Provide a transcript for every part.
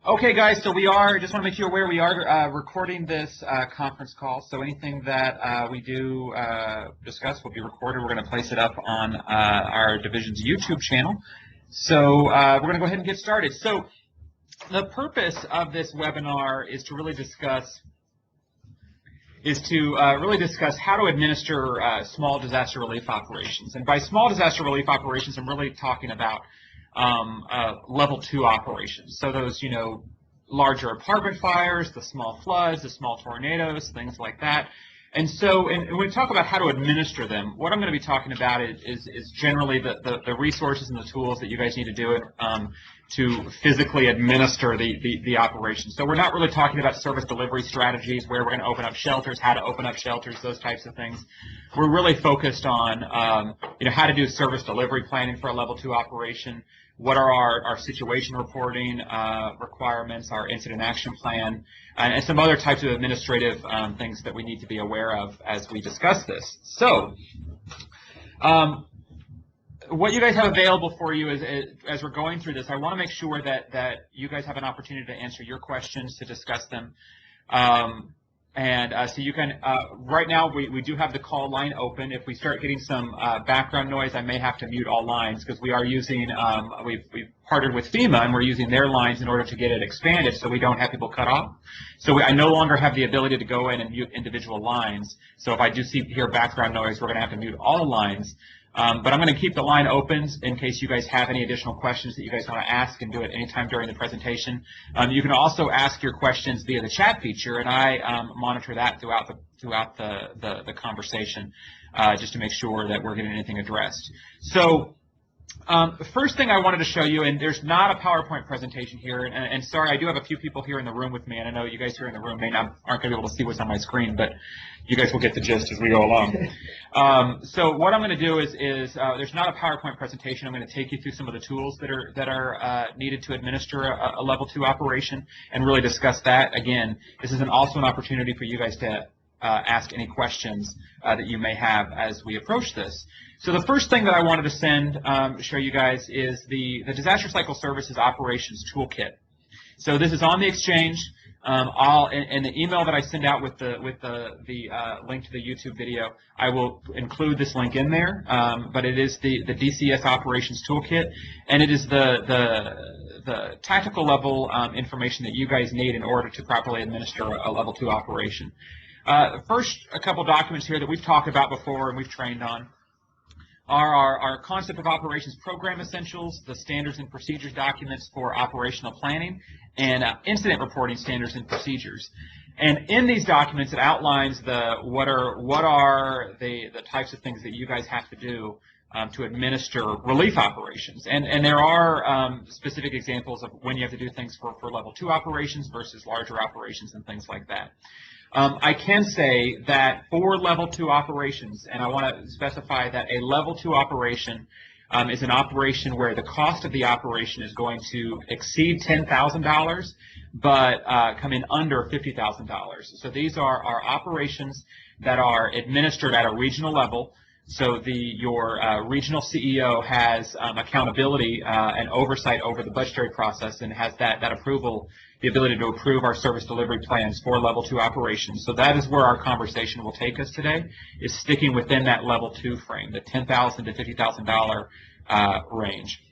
Okay, guys, so we are, just want to make you aware, we are recording this conference call. So anything that we do discuss will be recorded. We're going to place it up on our division's YouTube channel. So we're going to go ahead and get started. So the purpose of this webinar is to really discuss how to administer small disaster relief operations. And by small disaster relief operations, I'm really talking about level 2 operations. So those, larger apartment fires, the small floods, the small tornadoes, things like that. And so, and when we talk about how to administer them, what I'm going to be talking about is generally the resources and the tools that you guys need to do it to physically administer the operation. So we're not really talking about service delivery strategies where we're going to open up shelters, how to open up shelters, those types of things. We're really focused on how to do service delivery planning for a level 2 operation. What are our situation reporting requirements, our incident action plan, and some other types of administrative things that we need to be aware of as we discuss this. So what you guys have available for you is, as we're going through this, I want to make sure that you guys have an opportunity to answer your questions, to discuss them. So you can, right now we do have the call line open. If we start getting some background noise, I may have to mute all lines because we are using, we've partnered with FEMA and we're using their lines in order to get it expanded so we don't have people cut off. So I no longer have the ability to go in and mute individual lines. So if I do hear background noise, we're going to have to mute all lines. But I'm going to keep the line open in case you guys have any additional questions that you guys want to ask, and do it anytime during the presentation. You can also ask your questions via the chat feature, and I monitor that throughout the conversation just to make sure that we're getting anything addressed. So the first thing I wanted to show you, and there's not a PowerPoint presentation here, and sorry, I do have a few people here in the room with me, and I know you guys here in the room aren't going to be able to see what's on my screen, but you guys will get the gist as we go along. So what I'm going to do is there's not a PowerPoint presentation. I'm going to take you through some of the tools that are needed to administer a level 2 operation and really discuss that. Again, this is also an opportunity for you guys to ask any questions that you may have as we approach this. So the first thing that I wanted to show you guys is the Disaster Cycle Services Operations Toolkit. So this is on the Exchange. In the email that I send out with the link to the YouTube video, I will include this link in there. But it is the DCS Operations Toolkit, and it is the tactical level information that you guys need in order to properly administer a level 2 operation. First, a couple documents here that we've talked about before and we've trained on are our Concept of Operations Program Essentials, the Standards and Procedures documents for operational planning, and Incident Reporting Standards and Procedures. And in these documents, it outlines what are the types of things that you guys have to do to administer relief operations. And there are specific examples of when you have to do things for level 2 operations versus larger operations and things like that. I can say that for level 2 operations, and I want to specify that a level 2 operation is an operation where the cost of the operation is going to exceed $10,000, but come in under $50,000. So these are operations that are administered at a regional level. So your regional CEO has accountability and oversight over the budgetary process and has that approval, the ability to approve our service delivery plans for level 2 operations. So that is where our conversation will take us today, is sticking within that level 2 frame, the $10,000 to $50,000 range.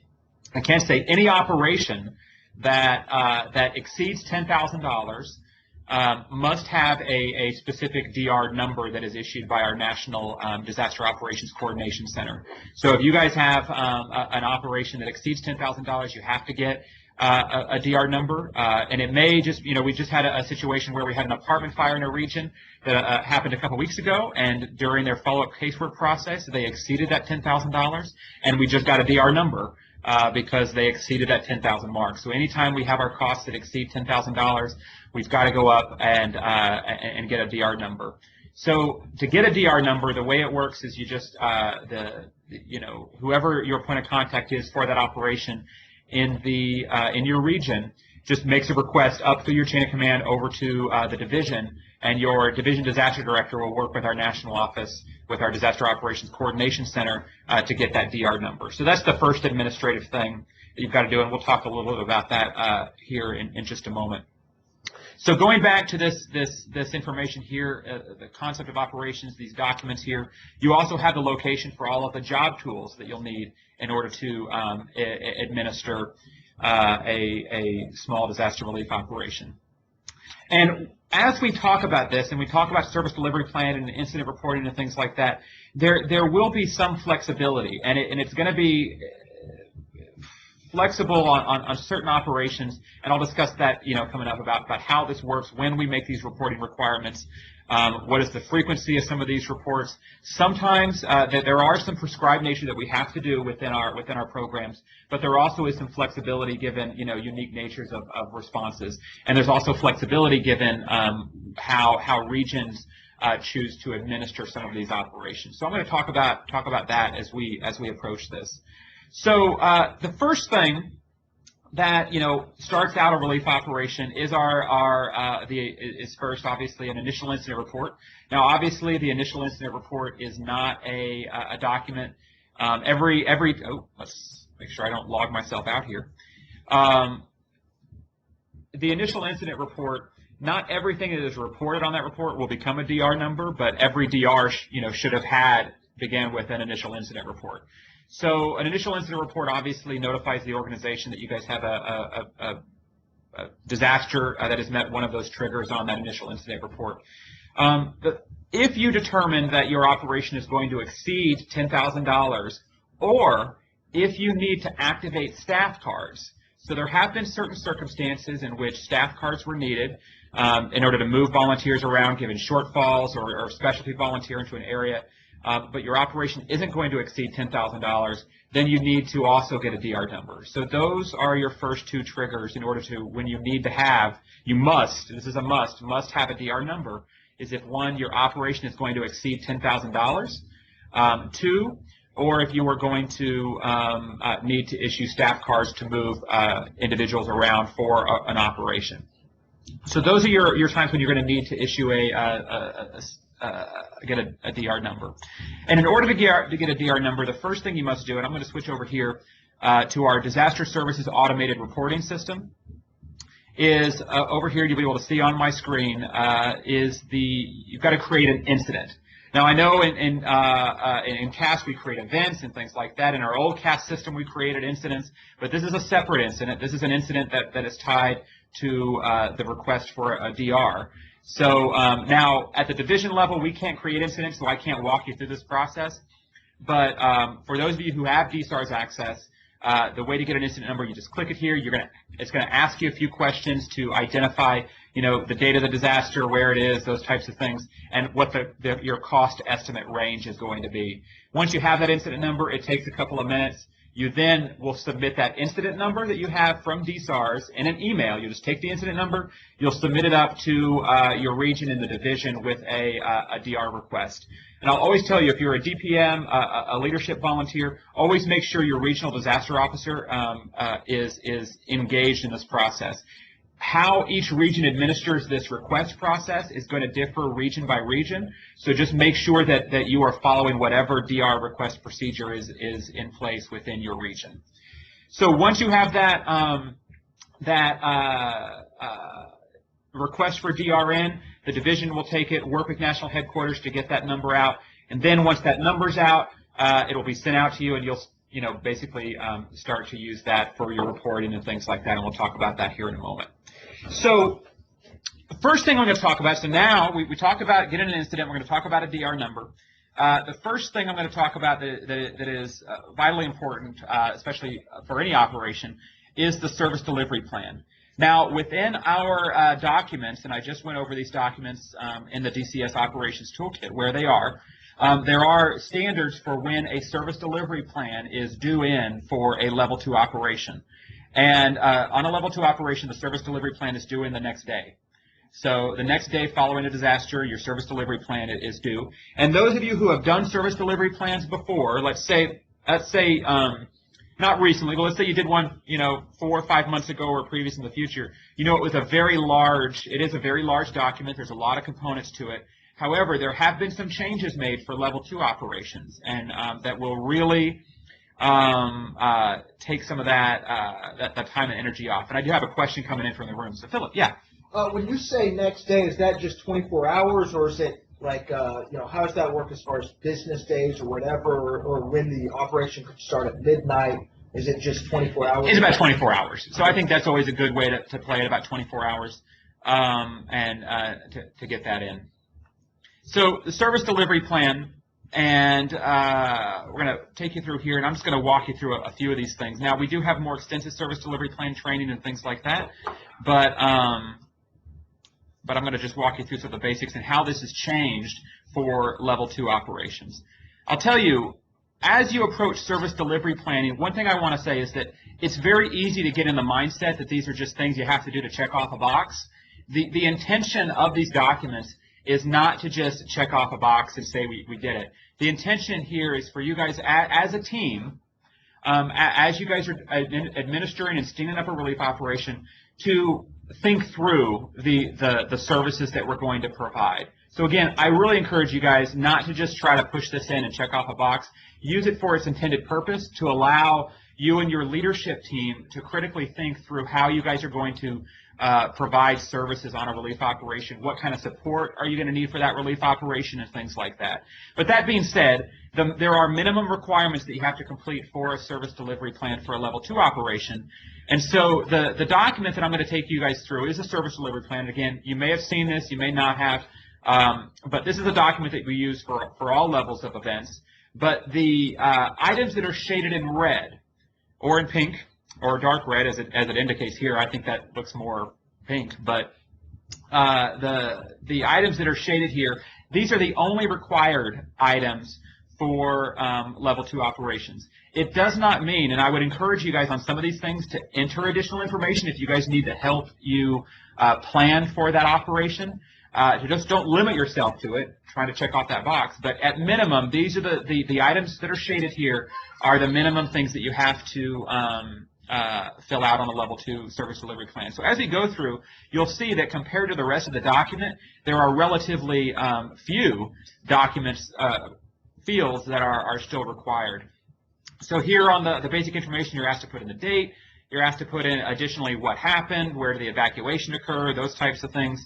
I can say any operation that exceeds $10,000 must have a specific DR number that is issued by our National Disaster Operations Coordination Center. So if you guys have an operation that exceeds $10,000, you have to get a DR number, and it may just, we just had a situation where we had an apartment fire in a region that happened a couple weeks ago, and during their follow-up casework process, they exceeded that $10,000, and we just got a DR number because they exceeded that $10,000 mark. So anytime we have our costs that exceed $10,000, we've got to go up and get a DR number. So to get a DR number, the way it works is you just whoever your point of contact is for that operation in your region just makes a request up through your chain of command over to the division, and your division disaster director will work with our national office, with our Disaster Operations Coordination Center to get that DR number. So that's the first administrative thing that you've got to do, and we'll talk a little bit about that here in just a moment. So going back to this information here, the concept of operations, these documents here, you also have the location for all of the job tools that you'll need in order to administer a small disaster relief operation. And as we talk about this, and we talk about service delivery plan and incident reporting and things like that, there will be some flexibility, and it's going to be flexible on certain operations, and I'll discuss that coming up about how this works when we make these reporting requirements. What is the frequency of some of these reports? Sometimes there are some prescribed nature that we have to do within our programs, but there also is some flexibility given unique natures of responses, and there's also flexibility given how regions choose to administer some of these operations. So I'm going to talk about that as we approach this. So the first thing that starts out a relief operation is is first obviously an initial incident report. Now obviously the initial incident report is not a document. Let's make sure I don't log myself out here. The initial incident report, not everything that is reported on that report will become a DR number, but every DR should have began with an initial incident report. So an initial incident report obviously notifies the organization that you guys have a disaster that has met one of those triggers on that initial incident report. If you determine that your operation is going to exceed $10,000, or if you need to activate staff cards, so there have been certain circumstances in which staff cards were needed in order to move volunteers around, given shortfalls or specialty volunteer into an area, but your operation isn't going to exceed $10,000, then you need to also get a DR number. So those are your first two triggers in order to, when you need to have, this is a must have a DR number, is if one, your operation is going to exceed $10,000, two, or if you are going to need to issue staff cards to move individuals around for an operation. So those are your times when you're going to need to issue get a DR number. And in order to get a DR number, the first thing you must do, and I'm going to switch over here to our Disaster Services Automated Reporting System, is over here you'll be able to see on my screen you've got to create an incident. Now I know in CAS we create events and things like that. In our old CAS system we created incidents, but this is a separate incident. This is an incident that is tied to the request for a DR. So now at the division level we can't create incidents, so I can't walk you through this process. But for those of you who have DSARS access, the way to get an incident number, you just click it here. It's going to ask you a few questions to identify, the date of the disaster, where it is, those types of things, and what your cost estimate range is going to be. Once you have that incident number, it takes a couple of minutes. You then will submit that incident number that you have from DSARS in an email. You just take the incident number, you'll submit it up to your region in the division with a DR request. And I'll always tell you, if you're a DPM, a leadership volunteer, always make sure your regional disaster officer is engaged in this process. How each region administers this request process is going to differ region by region, so just make sure that you are following whatever DR request procedure is in place within your region. So once you have that request for DR in, the division will take it, work with national headquarters to get that number out, and then once that number's out, it'll be sent out to you, and you'll basically start to use that for your reporting and things like that, and we'll talk about that here in a moment. So the first thing I'm going to talk about, so now we talked about getting an incident, we're going to talk about a DR number. The first thing I'm going to talk about that is vitally important, especially for any operation, is the service delivery plan. Now, within our documents, and I just went over these documents in the DCS Operations Toolkit where they are, there are standards for when a service delivery plan is due in for a level 2 operation. And on a level 2 operation, the service delivery plan is due in the next day. So the next day following a disaster, your service delivery plan is due. And those of you who have done service delivery plans before, let's say not recently, but let's say you did one, 4 or 5 months ago or previous in the future, it was it is a very large document. There's a lot of components to it. However, there have been some changes made for level 2 operations, and that will really take some of that time and energy off. And I do have a question coming in from the room. So, Philip, yeah. When you say next day, is that just 24 hours, or is it like, how does that work as far as business days or whatever, or when the operation could start at midnight? Is it just 24 hours? It's about 24 hours. So I think that's always a good way to play it, about 24 hours, and to get that in. So the service delivery plan, and we're going to take you through here, and I'm just going to walk you through a few of these things. Now, we do have more extensive service delivery plan training and things like that, but I'm going to just walk you through some of the basics and how this has changed for level 2 operations. I'll tell you, as you approach service delivery planning, one thing I want to say is that it's very easy to get in the mindset that these are just things you have to do to check off a box. The intention of these documents is not to just check off a box and say we did it. The intention here is for you guys as a team, as you guys are administering and standing up a relief operation, to think through the services that we're going to provide. So again, I really encourage you guys not to just try to push this in and check off a box. Use it for its intended purpose, to allow you and your leadership team to critically think through how you guys are going to provide services on a relief operation. What kind of support are you going to need for that relief operation, and things like that. But that being said, there are minimum requirements that you have to complete for a service delivery plan for a level 2 operation. And so the document that I'm going to take you guys through is a service delivery plan. Again, you may have seen this, you may not have, but this is a document that we use for all levels of events. But the items that are shaded in red or in pink or dark red, as it indicates here, I think that looks more pink, but the items that are shaded here, these are the only required items for level 2 operations. It does not mean, and I would encourage you guys on some of these things to enter additional information if you guys need to help you plan for that operation. Just don't limit yourself to it, trying to check off that box. But at minimum, these are the items that are shaded here are the minimum things that you have to fill out on a level 2 service delivery plan. So as we go through, you'll see that compared to the rest of the document, there are relatively few documents fields that are still required. So here on the basic information, you're asked to put in the date. You're asked to put in additionally what happened, where did the evacuation occur, those types of things.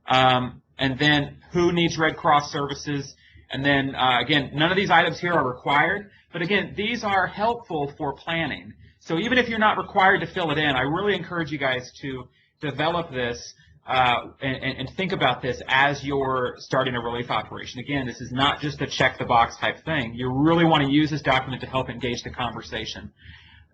And then who needs Red Cross services. And then, again, none of these items here are required. But again, these are helpful for planning. So even if you're not required to fill it in, I really encourage you guys to develop this and think about this as you're starting a relief operation. Again, this is not just a check-the-box type thing. You really want to use this document to help engage the conversation.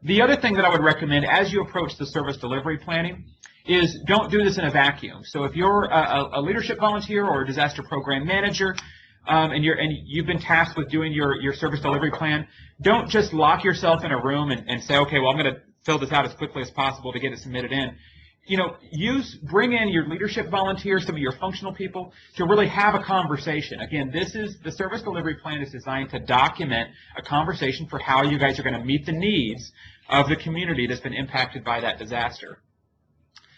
The other thing that I would recommend as you approach the service delivery planning is don't do this in a vacuum. So if you're a leadership volunteer or a disaster program manager, and you've been tasked with doing your service delivery plan, don't just lock yourself in a room and say, okay, well, I'm going to fill this out as quickly as possible to get it submitted in. Bring in your leadership volunteers, some of your functional people, to really have a conversation. Again, the service delivery plan is designed to document a conversation for how you guys are going to meet the needs of the community that's been impacted by that disaster.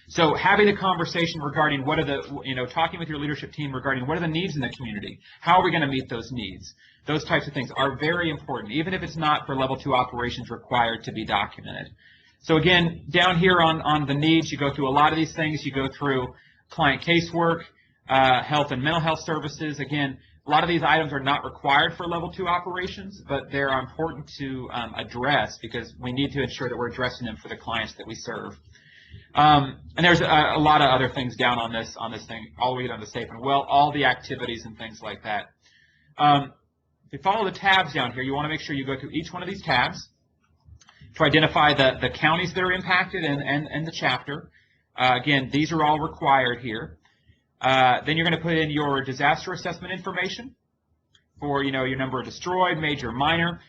So having a conversation regarding talking with your leadership team regarding what are the needs in the community, how are we going to meet those needs, those types of things are very important, even if it's not for level 2 operations required to be documented. So again, down here on the needs, you go through a lot of these things. You go through client casework, health and mental health services. Again, a lot of these items are not required for level 2 operations, but they're important to address because we need to ensure that we're addressing them for the clients that we serve. And there's a lot of other things down on this thing, all the way down to safe and well, all the activities and things like that. If you follow the tabs down here, you want to make sure you go through each one of these tabs to identify the counties that are impacted and the chapter. Again, these are all required here. Then you're going to put in your disaster assessment information for your number of destroyed, major, minor.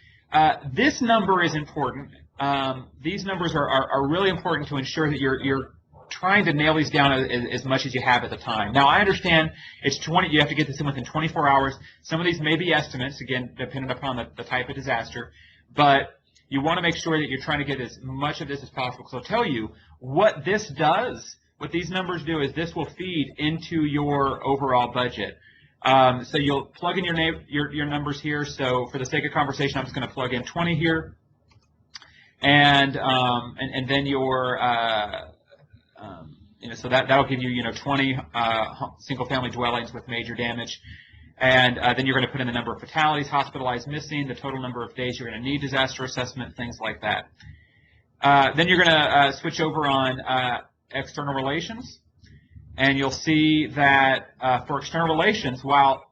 This number is important. These numbers are really important to ensure that you're trying to nail these down as much as you have at the time. Now, I understand you have to get this in within 24 hours. Some of these may be estimates, again, depending upon the type of disaster. But you want to make sure that you're trying to get as much of this as possible. So I'll tell you what this does. What these numbers do is this will feed into your overall budget. So you'll plug in your numbers here. So for the sake of conversation, I'm just going to plug in 20 here, and then your so that'll give you 20 single-family dwellings with major damage, and then you're going to put in the number of fatalities, hospitalized, missing, the total number of days you're going to need disaster assessment, things like that. Then you're going to switch over on external relations. And you'll see that for external relations, while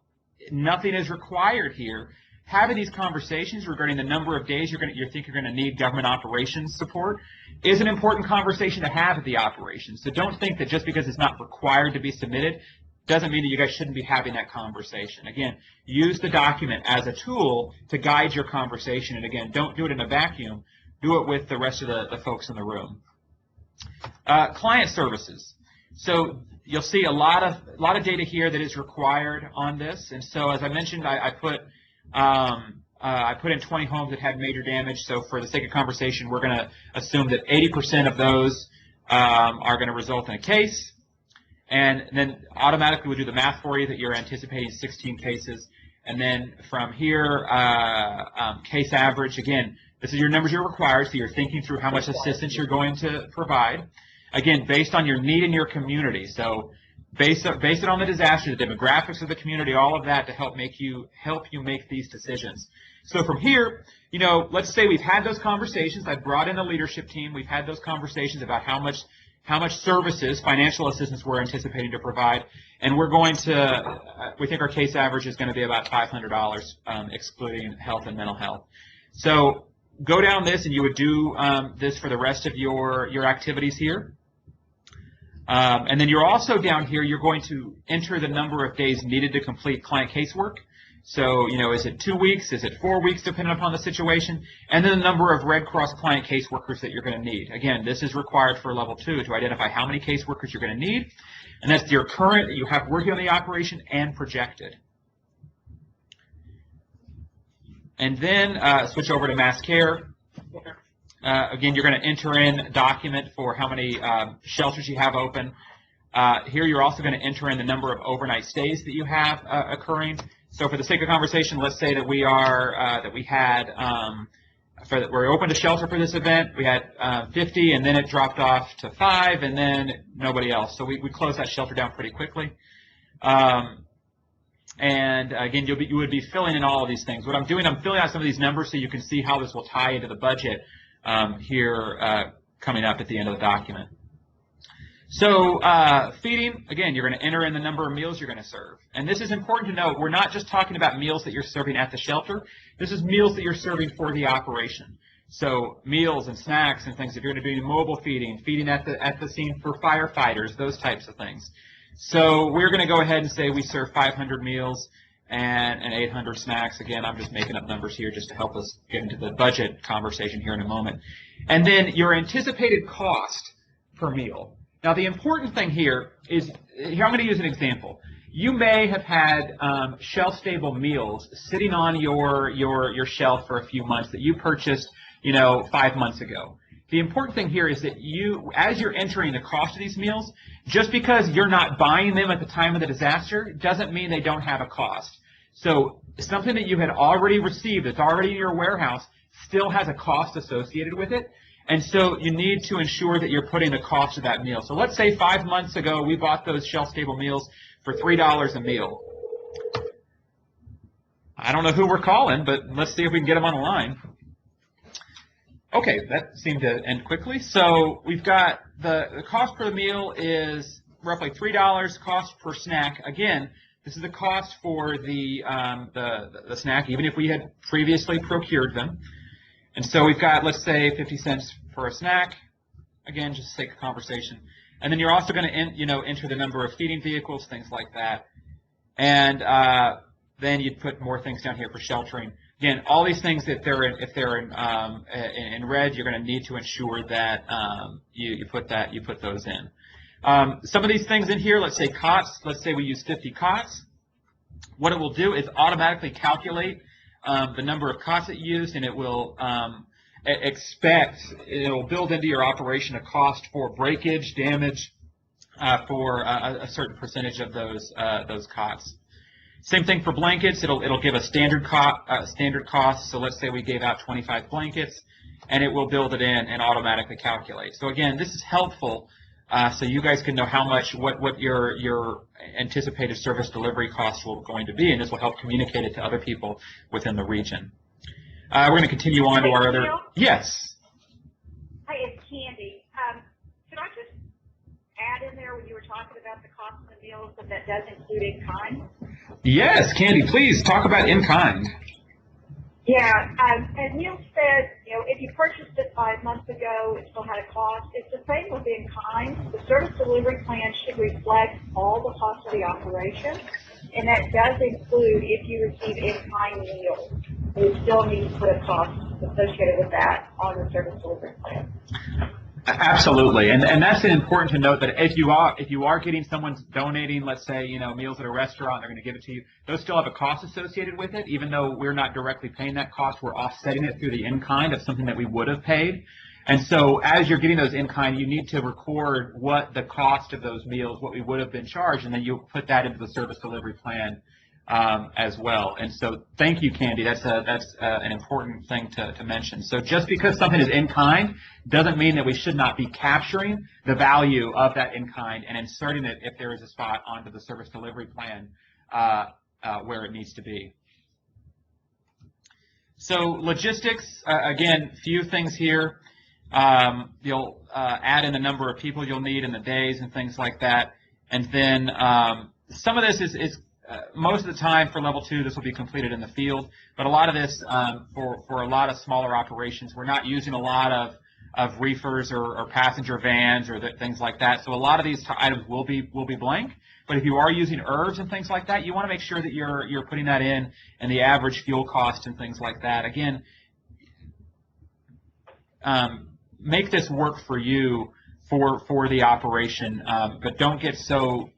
nothing is required here, having these conversations regarding the number of days you think you're going to need government operations support is an important conversation to have at the operations. So don't think that just because it's not required to be submitted doesn't mean that you guys shouldn't be having that conversation. Again, use the document as a tool to guide your conversation. And again, don't do it in a vacuum. Do it with the rest of the folks in the room. Client services. So you'll see a lot of data here that is required on this, and so as I mentioned, I put in 20 homes that had major damage. So for the sake of conversation, we're going to assume that 80% of those are going to result in a case, and then automatically we'll do the math for you that you're anticipating 16 cases, and then from here, case average. Again, this is your numbers you're required, so you're thinking through how much assistance you're going to provide. Again, based on your need in your community. So base it on the disaster, the demographics of the community, all of that to help you make these decisions. So from here, let's say we've had those conversations. I brought in the leadership team. We've had those conversations about how much services, financial assistance we're anticipating to provide, and we think our case average is going to be about $500, excluding health and mental health. So go down this, and you would do this for the rest of your activities here. And then you're also down here, you're going to enter the number of days needed to complete client casework. So, is it 2 weeks? Is it 4 weeks, depending upon the situation? And then the number of Red Cross client caseworkers that you're going to need. Again, this is required for level 2 to identify how many caseworkers you're going to need. And that's your current, you have working on the operation and projected. And then switch over to mass care. Again, you're going to enter in a document for how many shelters you have open. Here, you're also going to enter in the number of overnight stays that you have occurring. So, for the sake of conversation, let's say that we opened a shelter for this event. We had 50, and then it dropped off to 5, and then nobody else. So we closed that shelter down pretty quickly. And again, you would be filling in all of these things. What I'm doing, I'm filling out some of these numbers so you can see how this will tie into the budget here coming up at the end of the document. So feeding, again, you're going to enter in the number of meals you're going to serve. And this is important to note. We're not just talking about meals that you're serving at the shelter. This is meals that you're serving for the operation. So meals and snacks and things. If you're going to do mobile feeding at the scene for firefighters, those types of things. So we're going to go ahead and say we serve 500 meals and 800 snacks. Again, I'm just making up numbers here just to help us get into the budget conversation here in a moment. And then your anticipated cost per meal. Now, the important thing here is, here I'm going to use an example. You may have had shelf-stable meals sitting on your shelf for a few months that you purchased, 5 months ago. The important thing here is that as you're entering the cost of these meals, just because you're not buying them at the time of the disaster doesn't mean they don't have a cost. So something that you had already received that's already in your warehouse still has a cost associated with it. And so you need to ensure that you're putting the cost of that meal. So let's say 5 months ago we bought those shelf-stable meals for $3 a meal. I don't know who we're calling, but let's see if we can get them on the line. Okay, that seemed to end quickly. So we've got the cost per meal is roughly $3. Cost per snack, again, this is the cost for the snack, even if we had previously procured them. And so we've got, let's say, 50 cents for a snack. Again, just to sake of conversation. And then you're also going to enter the number of feeding vehicles, things like that. And then you'd put more things down here for sheltering. Again, all these things, if they're in red, you're going to need to ensure that you put those in. Some of these things in here, let's say cots. Let's say we use 50 cots. What it will do is automatically calculate the number of cots it used, and it will expect, it'll build into your operation a cost for breakage, damage, for a certain percentage of those costs. Same thing for blankets. It'll give a standard cost. So let's say we gave out 25 blankets, and it will build it in and automatically calculate. So again, this is helpful, so you guys can know how much what your anticipated service delivery costs will going to be, and this will help communicate it to other people within the region. We're going to continue on to our other. Yes. Hi, it's Candy. Could I just add in there when you were talking about the cost of the meals that does include in kind? Yes, Candy, please talk about in kind. Yeah, as Neil said, if you purchased it 5 months ago, it still had a cost. It's the same with in kind. The service delivery plan should reflect all the costs of the operation, and that does include if you receive in kind meals. You still need to put a cost associated with that on the service delivery plan. Absolutely, and that's important to note that if you are getting someone's donating, let's say, meals at a restaurant, they're going to give it to you, those still have a cost associated with it. Even though we're not directly paying that cost, we're offsetting it through the in-kind of something that we would have paid. And so as you're getting those in-kind, you need to record what the cost of those meals, what we would have been charged, and then you put that into the service delivery plan as well. And so thank you, Candy. That's an important thing to mention. So just because something is in kind doesn't mean that we should not be capturing the value of that in kind and inserting it, if there is a spot, onto the service delivery plan where it needs to be. So logistics, again, few things here. You'll add in the number of people you'll need and the days and things like that. And then some of this is most of the time for level 2, this will be completed in the field, but a lot of this for a lot of smaller operations, we're not using a lot of reefers or passenger vans or things like that. So a lot of these items will be blank. But if you are using herbs and things like that, you want to make sure that you're putting that in and the average fuel cost and things like that. Again, make this work for you for the operation, but don't get so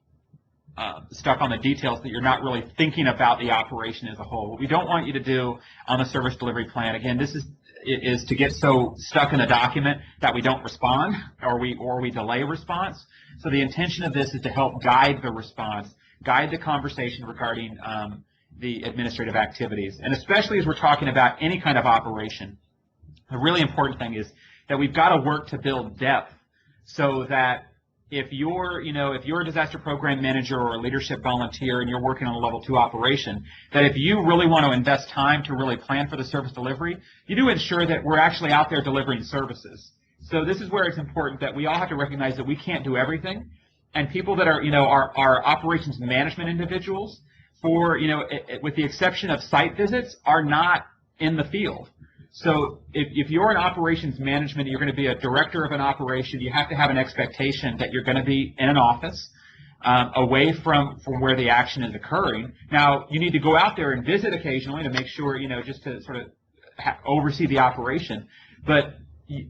stuck on the details that you're not really thinking about the operation as a whole. What we don't want you to do on the service delivery plan, again, this is to get so stuck in the document that we don't respond or we delay response. So the intention of this is to help guide the response, guide the conversation regarding the administrative activities. And especially as we're talking about any kind of operation, the really important thing is that we've got to work to build depth so that if you're a disaster program manager or a leadership volunteer and you're working on a level 2 operation, that if you really want to invest time to really plan for the service delivery, you do ensure that we're actually out there delivering services. So this is where it's important that we all have to recognize that we can't do everything, and people that are our operations management individuals, with the exception of site visits, are not in the field. So if you're in operations management, you're going to be a director of an operation, you have to have an expectation that you're going to be in an office away from where the action is occurring. Now, you need to go out there and visit occasionally to make sure, just to sort of oversee the operation. But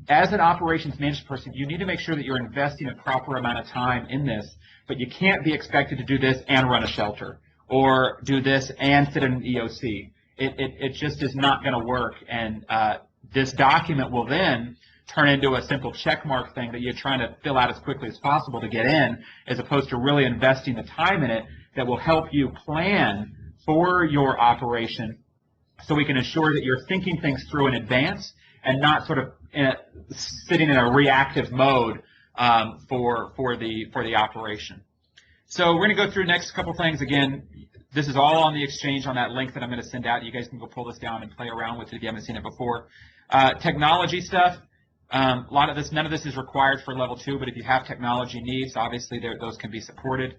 as an operations management person, you need to make sure that you're investing a proper amount of time in this, but you can't be expected to do this and run a shelter or do this and sit in an EOC. It just is not going to work, and this document will then turn into a simple check mark thing that you're trying to fill out as quickly as possible to get in, as opposed to really investing the time in it that will help you plan for your operation so we can ensure that you're thinking things through in advance and not sort of sitting in a reactive mode for the operation. So we're going to go through the next couple things. Again, this is all on the exchange on that link that I'm going to send out. You guys can go pull this down and play around with it if you haven't seen it before. Technology stuff, none of this is required for level 2, but if you have technology needs, obviously those can be supported.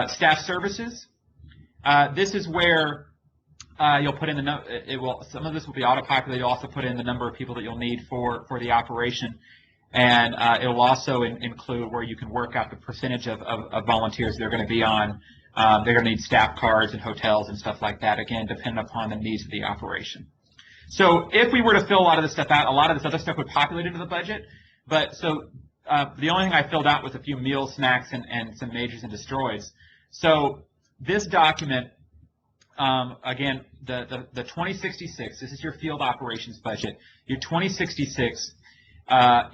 Staff services, this is where you'll put in some of this will be auto-populated. You'll also put in the number of people that you'll need for the operation. And it will also include where you can work out the percentage of volunteers they're going to be on. They're going to need staff cards and hotels and stuff like that, again, depending upon the needs of the operation. So if we were to fill a lot of this stuff out, a lot of this other stuff would populate into the budget. But so the only thing I filled out was a few meals, snacks, and some majors and destroys. So this document again, the 2066, this is your field operations budget. Your 2066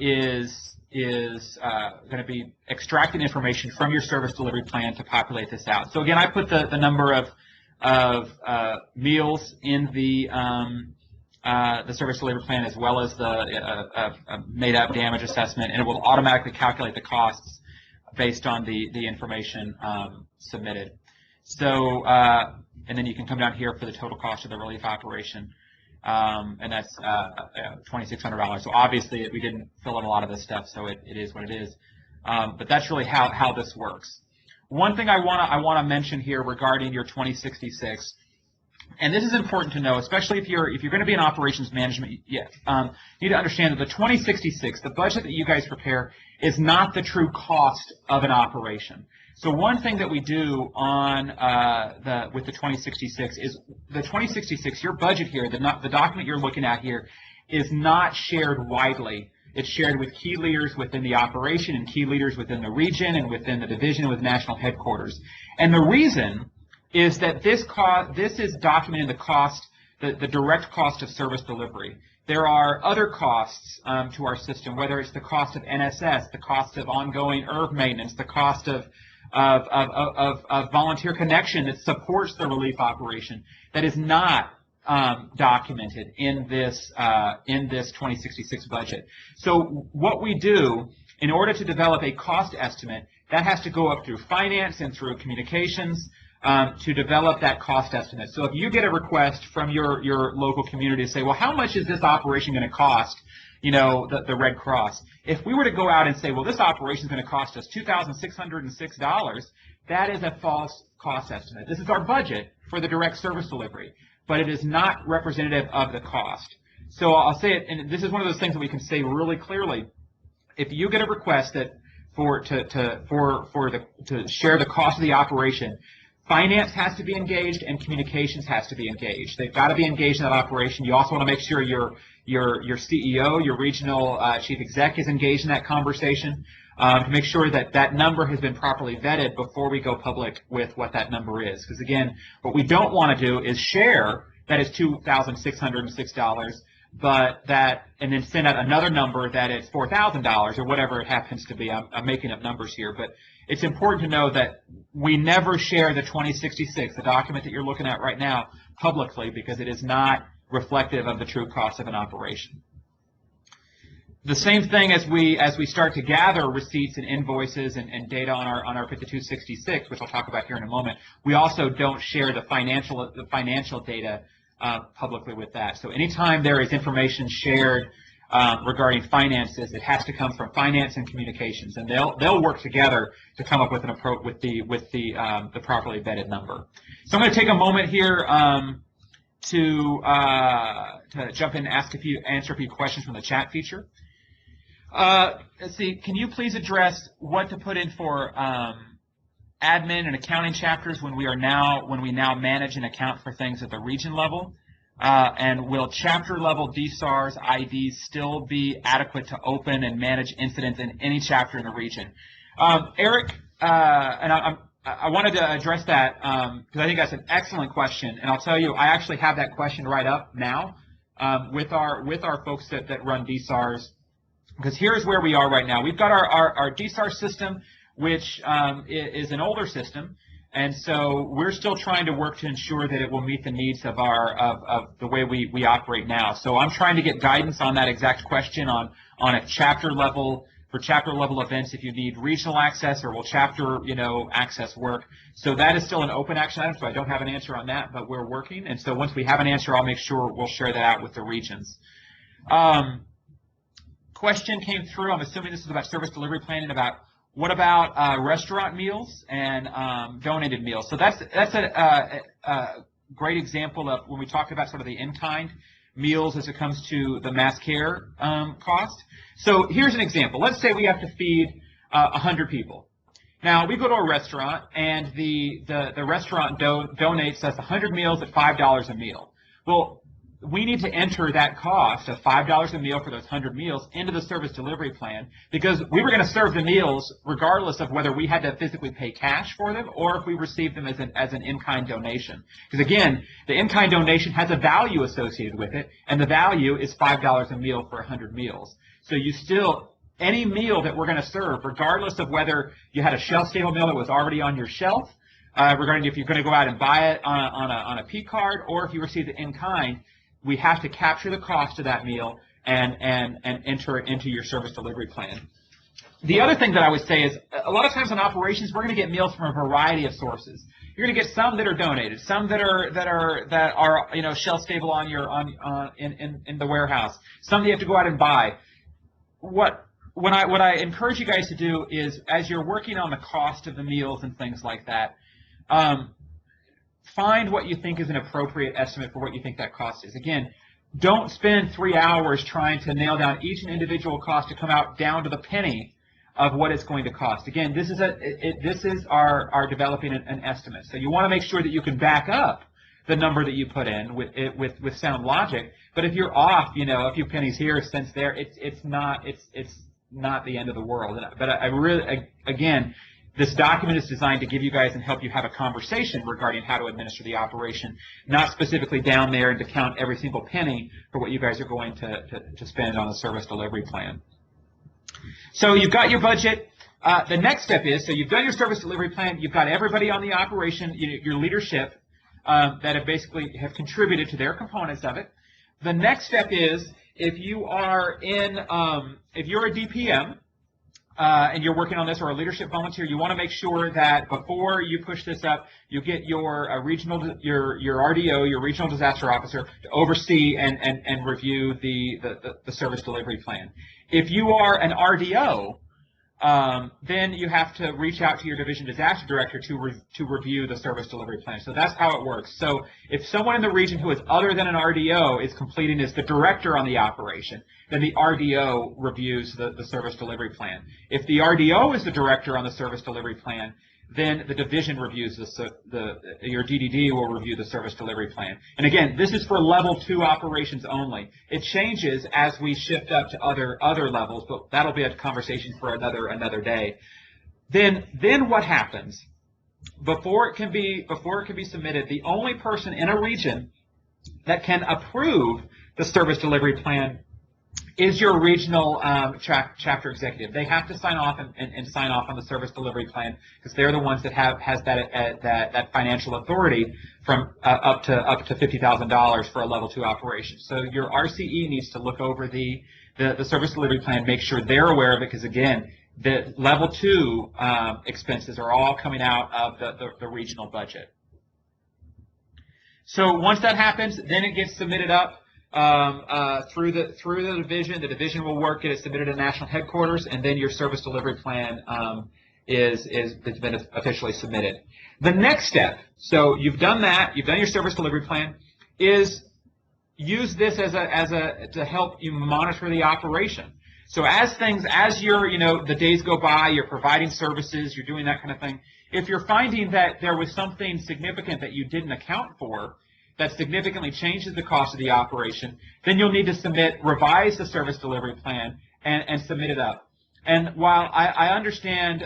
is going to be extracting information from your service delivery plan to populate this out. So again, I put the number of meals in the service delivery plan, as well as the made-up damage assessment, and it will automatically calculate the costs based on the information submitted. So, and then you can come down here for the total cost of the relief operation, and that's $2,600. So obviously we didn't fill in a lot of this stuff, so it is what it is. But that's really how this works. One thing I want to mention here regarding your 2066. And this is important to know, especially if you're going to be in operations management. You need to understand that the 2066, the budget that you guys prepare, is not the true cost of an operation. So one thing that we do on with the 2066 is the 2066. Your budget here, the document you're looking at here, is not shared widely. It's shared with key leaders within the operation and key leaders within the region and within the division with national headquarters. And the reason is that this is documenting the cost, the direct cost of service delivery. There are other costs to our system, whether it's the cost of NSS, the cost of ongoing IRV maintenance, the cost of volunteer connection that supports the relief operation, that is not documented in this 2066 budget. So what we do in order to develop a cost estimate, that has to go up through finance and through communications to develop that cost estimate. So if you get a request from your local community to say, well, how much is this operation going to cost, the Red Cross? If we were to go out and say, well, this operation is going to cost us $2,606, that is a false cost estimate. This is our budget for the direct service delivery, but it is not representative of the cost. So I'll say it, and this is one of those things that we can say really clearly. If you get a request that to share the cost of the operation, finance has to be engaged and communications has to be engaged. They've got to be engaged in that operation. You also want to make sure your CEO, your regional chief exec, is engaged in that conversation to make sure that that number has been properly vetted before we go public with what that number is. Because again, what we don't want to do is share that is $2,606, and then send out another number that is $4,000 or whatever it happens to be. I'm making up numbers here, but it's important to know that we never share the 2066, the document that you're looking at right now, publicly, because it is not reflective of the true cost of an operation. The same thing as we start to gather receipts and invoices and data on our 5266, which I'll talk about here in a moment. We also don't share the financial data publicly with that. So anytime there is information shared regarding finances, it has to come from finance and communications, and they'll work together to come up with the properly vetted number. So I'm going to take a moment here to jump in and answer a few questions from the chat feature. Let's see. Can you please address what to put in for admin and accounting chapters when we now manage and account for things at the region level? And will chapter level DSARS IDs still be adequate to open and manage incidents in any chapter in the region? Eric, and I wanted to address that because I think that's an excellent question, and I'll tell you, I actually have that question right up now with our folks that run DSARS, because here's where we are right now. We've got our DSARS system, which is an older system, and so we're still trying to work to ensure that it will meet the needs of the way we operate now. So I'm trying to get guidance on that exact question on a chapter level. For chapter level events, if you need regional access, or will chapter access work? So that is still an open action item, so I don't have an answer on that, but we're working. And so once we have an answer, I'll make sure we'll share that out with the regions. Question came through. I'm assuming this is about service delivery planning. About what about restaurant meals and donated meals? So that's a great example of when we talk about sort of the in-kind meals as it comes to the mass care cost. So here's an example. Let's say we have to feed 100 people. Now, we go to a restaurant, and the restaurant donates us 100 meals at $5 a meal. Well, we need to enter that cost of $5 a meal for those 100 meals into the service delivery plan, because we were going to serve the meals regardless of whether we had to physically pay cash for them or if we received them as an in-kind donation. Because again, the in-kind donation has a value associated with it, and the value is $5 a meal for 100 meals. So you still, any meal that we're going to serve, regardless of whether you had a shelf-stable meal that was already on your shelf, regarding if you're going to go out and buy it on a P card, or if you receive it in kind, we have to capture the cost of that meal and enter it into your service delivery plan. The other thing that I would say is, a lot of times in operations, we're going to get meals from a variety of sources. You're going to get some that are donated, some that are shelf stable on your in the warehouse, some that you have to go out and buy. What I encourage you guys to do is, as you're working on the cost of the meals and things like that, find what you think is an appropriate estimate for what you think that cost is. Again, don't spend 3 hours trying to nail down each and individual cost to come out down to the penny of what it's going to cost. Again, this is our developing an estimate. So you want to make sure that you can back up the number that you put in with sound logic. But if you're off, a few pennies here, cents there, it's not the end of the world. But I really, again, this document is designed to give you guys and help you have a conversation regarding how to administer the operation, not specifically down there and to count every single penny for what you guys are going to spend on the service delivery plan. So you've got your budget. The next step is, so you've done your service delivery plan, you've got everybody on the operation, your leadership, that have basically contributed to their components of it. The next step is, if you are if you're a DPM, and you're working on this, or a leadership volunteer, you want to make sure that before you push this up, you get your your RDO, your regional disaster officer, to oversee and review the service delivery plan. If you are an RDO, then you have to reach out to your division disaster director to review the service delivery plan. So that's how it works. So if someone in the region who is other than an RDO is completing as the director on the operation, then the RDO reviews the service delivery plan. If the RDO is the director on the service delivery plan, then the division reviews your DDD will review the service delivery plan. And again, this is for level 2 operations only. It changes as we shift up to other levels, but that'll be a conversation for another day. Then what happens? Before it can be submitted, the only person in a region that can approve the service delivery plan is your regional chapter executive. They have to sign off and sign off on the service delivery plan, because they're the ones that has that financial authority from up to $50,000 for a level 2 operation. So your RCE needs to look over the service delivery plan, make sure they're aware of it, because again, the level 2 expenses are all coming out of the regional budget. So once that happens, then it gets submitted up through the division. The division will get it submitted to national headquarters, and then your service delivery plan it's been officially submitted. The next step, so you've done that, you've done your service delivery plan, is use this to help you monitor the operation. So as the days go by, you're providing services, you're doing that kind of thing. If you're finding that there was something significant that you didn't account for, that significantly changes the cost of the operation, then you'll need to revise the service delivery plan and submit it up. And while I understand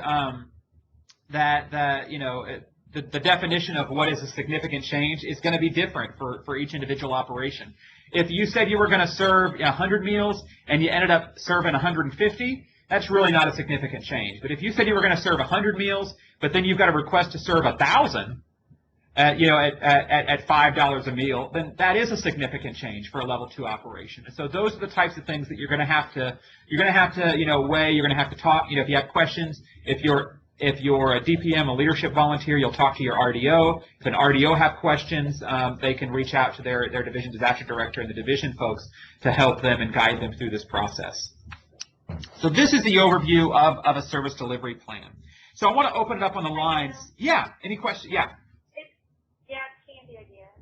that the definition of what is a significant change is going to be different for each individual operation. If you said you were going to serve 100 meals and you ended up serving 150, that's really not a significant change. But if you said you were going to serve 100 meals, but then you've got a request to serve 1,000, at $5 a meal, then that is a significant change for a level 2 operation. And so those are the types of things that you're going to have to weigh. You're going to have to talk. If you have questions, if you're a DPM, a leadership volunteer, you'll talk to your RDO. If an RDO have questions, they can reach out to their division disaster director and the division folks to help them and guide them through this process. So this is the overview of a service delivery plan. So I want to open it up on the lines. Yeah. Any questions? Yeah. Yeah, it's Candy again.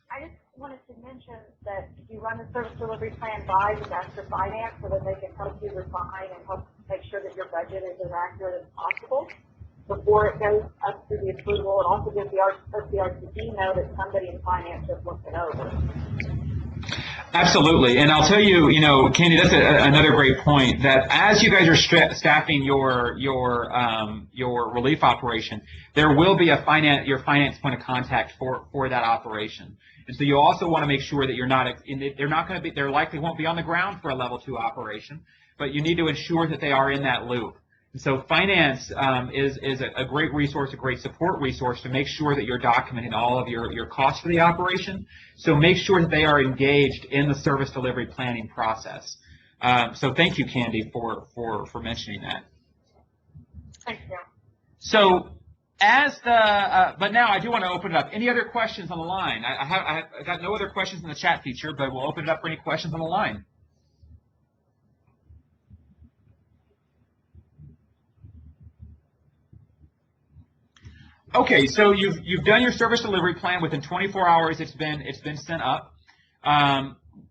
I just wanted to mention that you run the service delivery plan by disaster finance so that they can help you refine and help make sure that your budget is as accurate as possible before it goes up to the approval. It also gives the RCD know that somebody in finance has looked it over. Absolutely, and I'll tell you, Candy, that's another great point. That as you guys are staffing your relief operation, there will be your finance point of contact for that operation. And so you also want to make sure that they're likely won't be on the ground for a level 2 operation, but you need to ensure that they are in that loop. And so finance is a great resource, a great support resource to make sure that you're documenting all of your costs for the operation. So make sure that they are engaged in the service delivery planning process. So thank you, Candy, for mentioning that. Thank you. So but now I do want to open it up. Any other questions on the line? I got no other questions in the chat feature, but we'll open it up for any questions on the line. Okay, so you've done your service delivery plan within 24 hours. It's been sent up.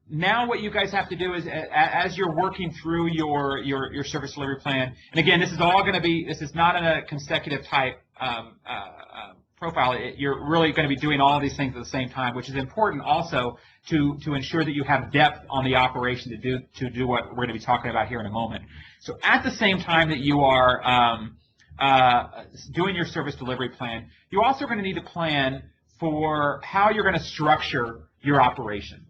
Now what you guys have to do is, as you're working through your service delivery plan, and again, this is not in a consecutive type profile. You're really going to be doing all of these things at the same time, which is important also to ensure that you have depth on the operation to do what we're going to be talking about here in a moment. So at the same time that you are doing your service delivery plan, you're also going to need to plan for how you're going to structure your operation.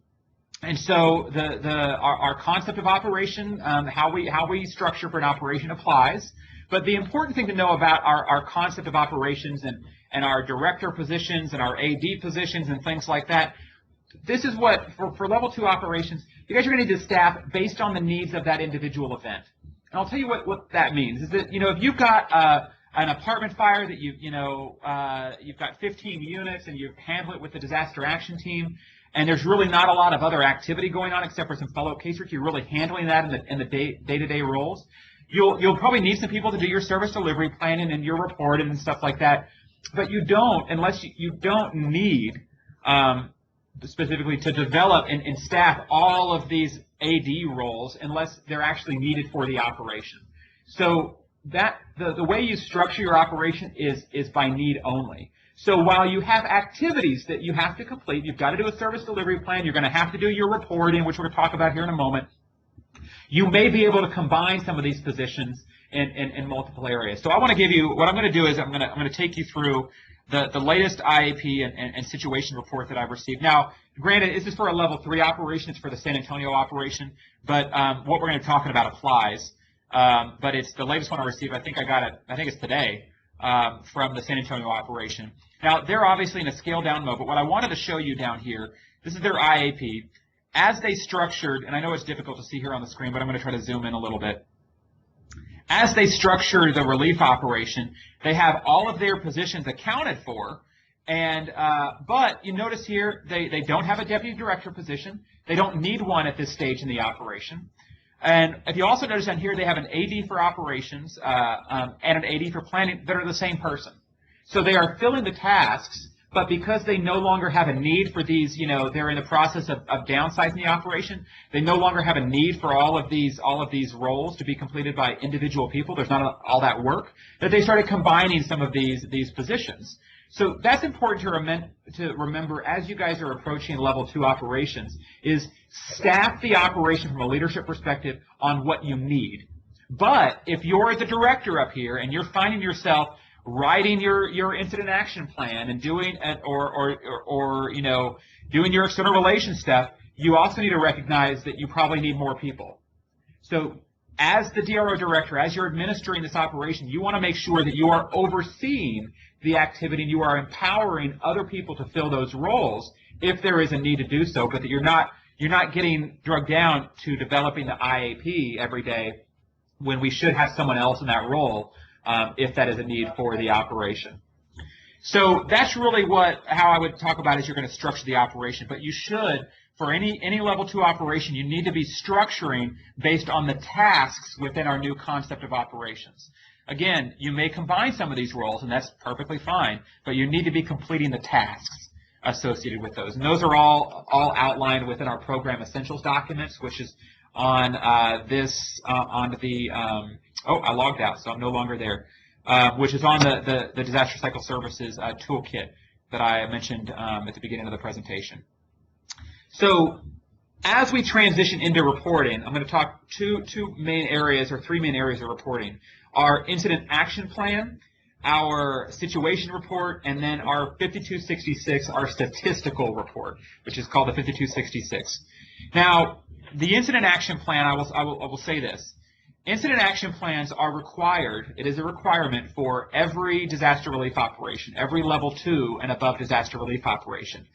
And so our concept of operation, how we structure for an operation applies. But the important thing to know about our concept of operations and our director positions and our AD positions and things like that, this is what, for level 2 operations, you guys are going to need to staff based on the needs of that individual event. And I'll tell you what that means is that, if you've got an apartment fire that you've got 15 units and you handle it with the disaster action team, and there's really not a lot of other activity going on except for some fellow casework, you're really handling that in the day-to-day roles. You'll probably need some people to do your service delivery planning and your reporting and stuff like that, but you don't need specifically to develop and staff all of these AD roles unless they're actually needed for the operation. So the way you structure your operation is by need only. So while you have activities that you have to complete, you've got to do a service delivery plan, you're going to have to do your reporting, which we're going to talk about here in a moment, you may be able to combine some of these positions in multiple areas. So what I'm going to do is I'm going to take you through the latest IAP and situation report that I've received. Now, granted, this is for a level 3 operation. It's for the San Antonio operation, but what we're going to be talking about applies. But it's the latest one I received. I think it's today from the San Antonio operation. Now, they're obviously in a scale down mode, but what I wanted to show you down here, this is their IAP. As they structured, and I know it's difficult to see here on the screen, but I'm going to try to zoom in a little bit. As they structure the relief operation, they have all of their positions accounted for, and but you notice here they don't have a deputy director position. They don't need one at this stage in the operation. And if you also notice down here, they have an AD for operations and an AD for planning that are the same person. So they are filling the tasks, but because they no longer have a need for these, they're in the process of downsizing the operation, they no longer have a need for all of these roles to be completed by individual people. There's not all that work, that they started combining some of these positions. So that's important to remember as you guys are approaching level 2 operations, is staff the operation from a leadership perspective on what you need. But if you're the director up here and you're finding yourself writing your incident action plan and doing doing your external relations stuff, you also need to recognize that you probably need more people. So as the DRO director, as you're administering this operation, you want to make sure that you are overseeing the activity and you are empowering other people to fill those roles if there is a need to do so, but that you're not getting drugged down to developing the IAP every day when we should have someone else in that role if that is a need for the operation. So that's really how I would talk about is you're going to structure the operation, but you should, for any level 2 operation, you need to be structuring based on the tasks within our new concept of operations. Again, you may combine some of these roles, and that's perfectly fine, but you need to be completing the tasks associated with those. And those are all outlined within our program essentials documents, which is on I logged out, so I'm no longer there, which is on the Disaster Cycle Services toolkit that I mentioned at the beginning of the presentation. So As we transition into reporting, I'm going to talk two main areas or three main areas of reporting: our incident action plan, our situation report, and then our 5266, our statistical report, which is called the 5266. Now, the incident action plan, I will say this. Incident action plans are required. It is a requirement for every disaster relief operation, every level 2 and above disaster relief operation.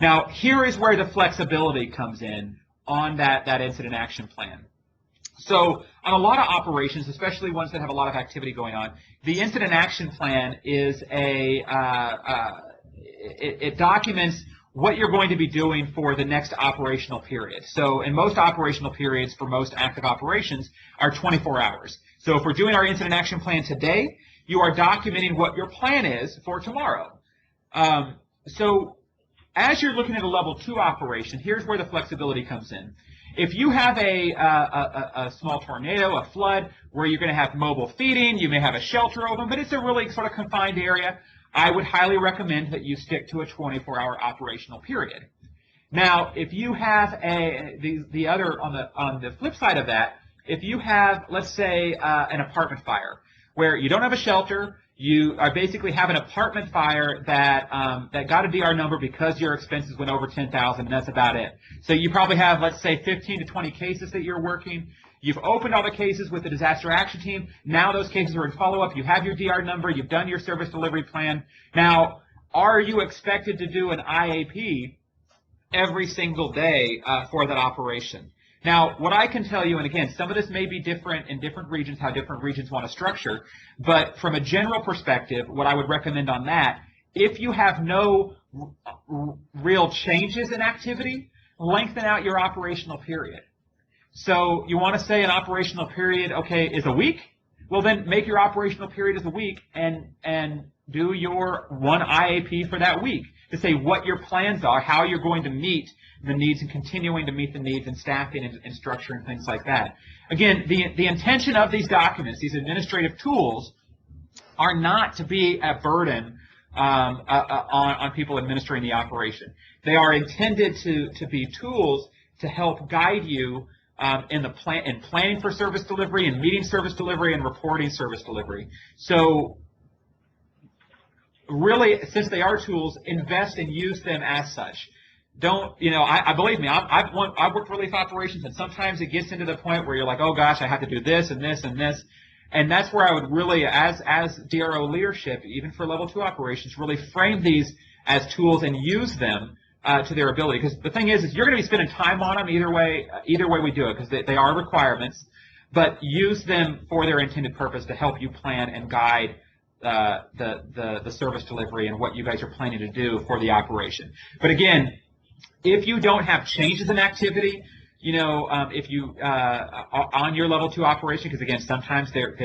Now, here is where the flexibility comes in on that incident action plan. So on a lot of operations, especially ones that have a lot of activity going on, the incident action plan is it documents what you're going to be doing for the next operational period. So in most operational periods for most active operations are 24 hours. So if we're doing our incident action plan today, you are documenting what your plan is for tomorrow. So as you're looking at a level 2 operation, here's where the flexibility comes in. If you have a small tornado, a flood, where you're going to have mobile feeding, you may have a shelter open, but it's a really sort of confined area, I would highly recommend that you stick to a 24-hour operational period. Now, if you have the other, on the flip side of that, if you have, let's say, an apartment fire, where you don't have a shelter, you are basically have an apartment fire that got a DR number because your expenses went over 10,000, and that's about it. So you probably have, let's say, 15 to 20 cases that you're working. You've opened all the cases with the disaster action team. Now those cases are in follow-up. You have your DR number. You've done your service delivery plan. Now, are you expected to do an IAP every single day for that operation? Now, what I can tell you, and again, some of this may be different in different regions, how different regions want to structure, but from a general perspective, what I would recommend on that, if you have no real changes in activity, lengthen out your operational period. So you want to say an operational period, okay, is a week? Well, then make your operational period as a week and do your one IAP for that week to say what your plans are, how you're going to meet the needs and continuing to meet the needs and staffing and structure and things like that. Again, the intention of these documents, these administrative tools, are not to be a burden on people administering the operation. They are intended to be tools to help guide you in planning for service delivery and meeting service delivery and reporting service delivery. So really, since they are tools, invest and use them as such. Don't, I believe me, I've worked relief operations, and sometimes it gets into the point where you're like, oh gosh, I have to do this and this and this. And that's where I would really, as DRO leadership, even for level 2 operations, really frame these as tools and use them to their ability. Because the thing is you're going to be spending time on them either way we do it, because they are requirements, but use them for their intended purpose to help you plan and guide the service delivery and what you guys are planning to do for the operation. But again, if you don't have changes in activity, if you on your level 2 operation, because again, sometimes they're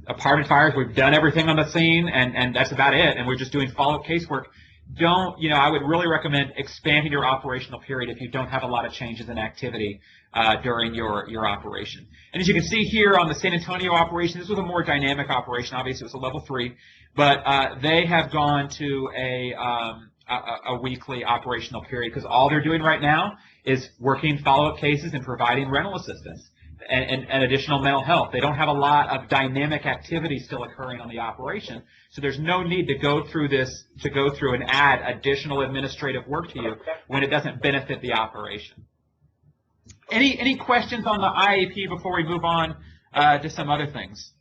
apartment fires, we've done everything on the scene, and that's about it, and we're just doing follow-up casework. I would really recommend expanding your operational period if you don't have a lot of changes in activity during your operation. And as you can see here on the San Antonio operation, this was a more dynamic operation. Obviously, it was a level 3, but they have gone to a weekly operational period because all they're doing right now is working follow-up cases and providing rental assistance and additional mental health. They don't have a lot of dynamic activity still occurring on the operation, so there's no need to go through and add additional administrative work to you when it doesn't benefit the operation. Any questions on the IAP before we move on to some other things?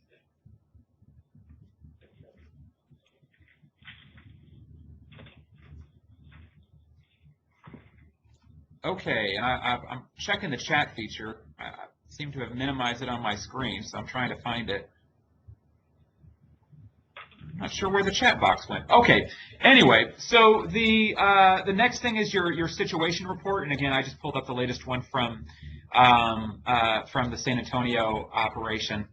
Okay, I'm checking the chat feature. I seem to have minimized it on my screen, so I'm trying to find it. I'm not sure where the chat box went. Okay, anyway, so the next thing is your situation report, and again, I just pulled up the latest one from the San Antonio operation.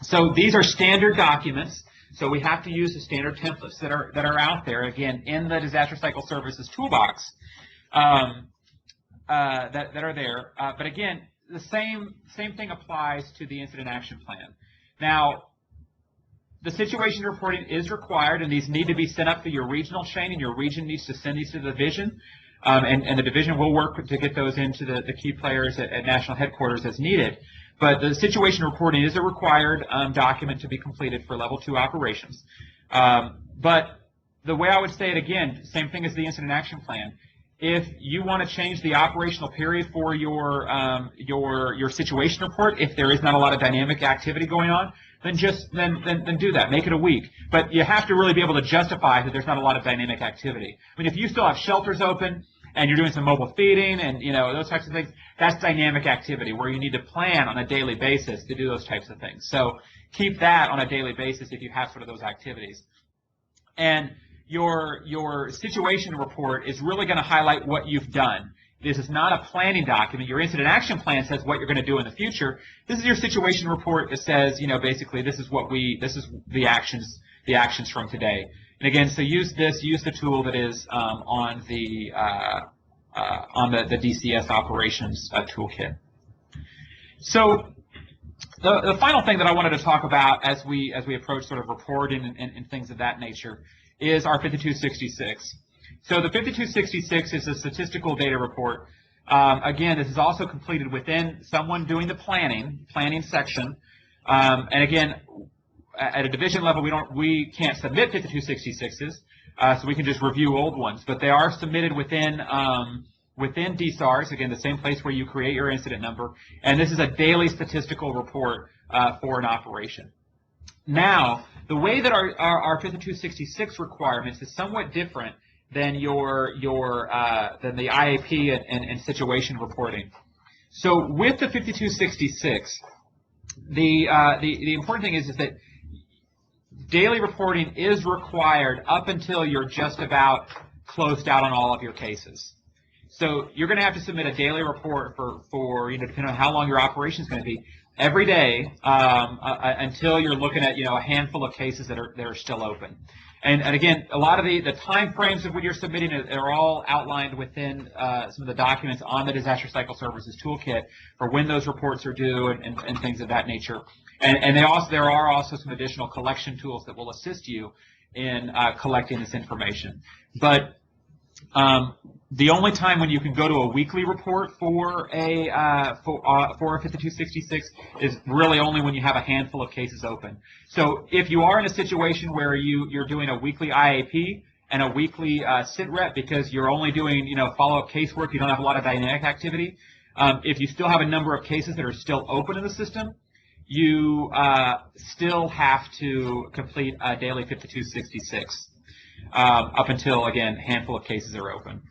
So these are standard documents. So we have to use the standard templates that are out there, again, in the Disaster Cycle Services toolbox. That are there, but again, the same thing applies to the incident action plan. Now, the situation reporting is required, and these need to be sent up through your regional chain, and your region needs to send these to the division. and the division will work to get those into the key players at national headquarters as needed. But the situation reporting is a required document to be completed for level 2 operations. But the way I would say it again, same thing as the incident action plan. If you want to change the operational period for your situation report, if there is not a lot of dynamic activity going on, then then do that. Make it a week. But you have to really be able to justify that there's not a lot of dynamic activity. I mean, if you still have shelters open and you're doing some mobile feeding and those types of things, that's dynamic activity where you need to plan on a daily basis to do those types of things. So keep that on a daily basis if you have sort of those activities. And your situation report is really going to highlight what you've done. This is not a planning document. Your incident action plan says what you're going to do in the future. This is your situation report that says, basically this is the actions from today. And again, so use the tool that is on the DCS operations toolkit. So the final thing that I wanted to talk about as we approach sort of reporting and things of that nature is our 5266. So the 5266 is a statistical data report. Again, this is also completed within someone doing the planning section. And again, at a division level, we can't submit 5266s, so we can just review old ones. But they are submitted within DSARS, again, the same place where you create your incident number. And this is a daily statistical report for an operation. Now, the way that our 5266 requirements is somewhat different than than the IAP and situation reporting. So with the 5266, the important thing is that daily reporting is required up until you're just about closed out on all of your cases. So you're going to have to submit a daily report for depending on how long your operation is going to be, every day until you're looking at a handful of cases that are still open. And again, a lot of the time frames of when you're submitting are all outlined within some of the documents on the Disaster Cycle Services Toolkit for when those reports are due and things of that nature. And there are also some additional collection tools that will assist you in collecting this information. But the only time when you can go to a weekly report for a 5266 is really only when you have a handful of cases open. So if you are in a situation where you're doing a weekly IAP and a weekly sit rep because you're only doing follow-up casework, you don't have a lot of dynamic activity. If you still have a number of cases that are still open in the system, you still have to complete a daily 5266. Up until, again, a handful of cases are open.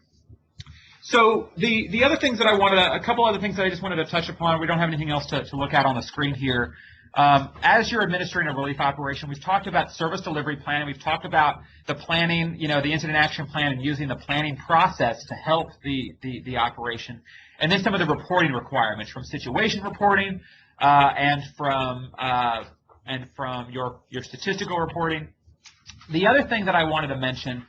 So the other things that a couple other things that I just wanted to touch upon, we don't have anything else to look at on the screen here. As you're administering a relief operation, we've talked about service delivery planning, we've talked about the planning, the incident action plan and using the planning process to help the operation, and then some of the reporting requirements from situation reporting and from your statistical reporting. The other thing that I wanted to mention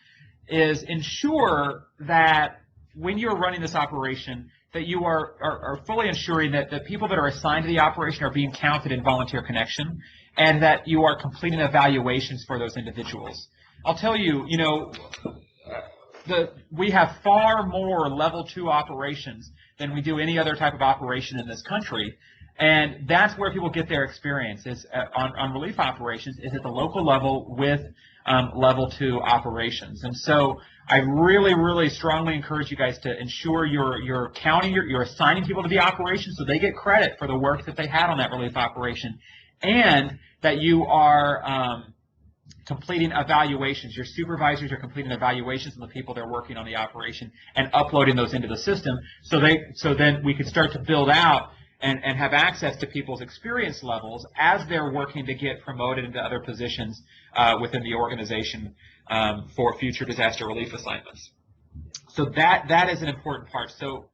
is ensure that when you're running this operation, that you are fully ensuring that the people that are assigned to the operation are being counted in volunteer connection, and that you are completing evaluations for those individuals. I'll tell you, we have far more level 2 operations than we do any other type of operation in this country. And that's where people get their experience is on relief operations, is at the local level with level 2 operations. And so I really, really strongly encourage you guys to ensure you're counting, you're assigning people to the operation so they get credit for the work that they had on that relief operation, and that you are completing evaluations. Your supervisors are completing evaluations on the people that are working on the operation and uploading those into the system so then we can start to build out and have access to people's experience levels as they're working to get promoted into other positions within the organization for future disaster relief assignments. So that is an important part. So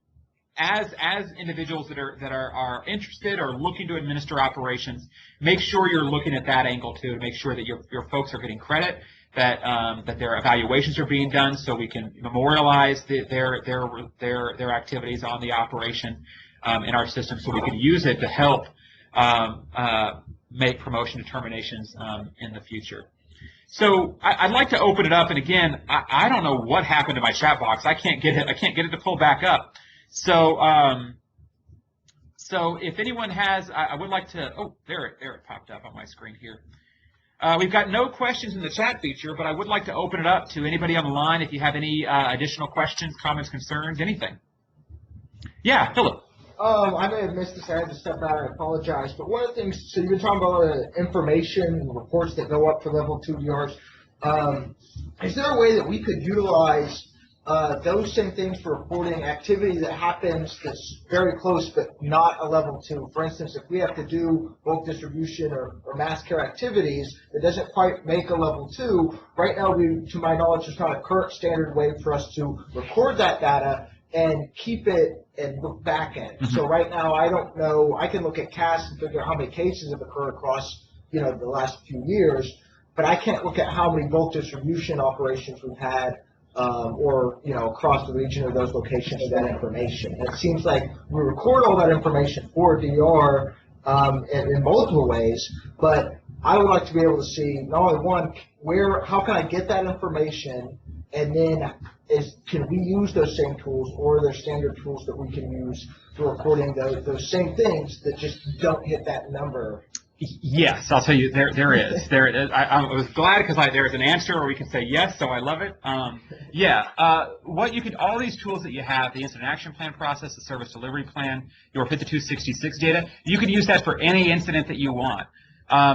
as individuals that are interested or looking to administer operations, make sure you're looking at that angle too, to make sure that your folks are getting credit, that their evaluations are being done, so we can memorialize their activities on the operation in our system, so we can use it to help make promotion determinations in the future. So I'd like to open it up, and again, I don't know what happened to my chat box. I can't get it to pull back up. So so if anyone has, I would like to. Oh, there it popped up on my screen here. We've got no questions in the chat feature, but I would like to open it up to anybody on the line if you have any additional questions, comments, concerns, anything. Yeah, Philip. I may have missed this. I had to step out. I apologize. But one of the things, so you've been talking about information and reports that go up for level 2 DRs. Is there a way that we could utilize those same things for reporting activity that happens that's very close but not a level 2? For instance, if we have to do bulk distribution or mass care activities that doesn't quite make a level 2, right now, to my knowledge, there's not a current standard way for us to record that data and keep it and look back at it. Mm-hmm. So right now, I don't know. I can look at CAS and figure out how many cases have occurred across, the last few years, but I can't look at how many bulk distribution operations we've had or, across the region or those locations, that information. And it seems like we record all that information for DR in multiple ways, but I would like to be able to see, not only one, how can I get that information, and then can we use those same tools, or are there standard tools that we can use for recording those same things that just don't hit that number? Yes, I'll tell you, there is. I was glad because there's an answer, or we can say yes, so I love it. All these tools that you have, the incident action plan process, the service delivery plan, your 5266 data, you can use that for any incident that you want.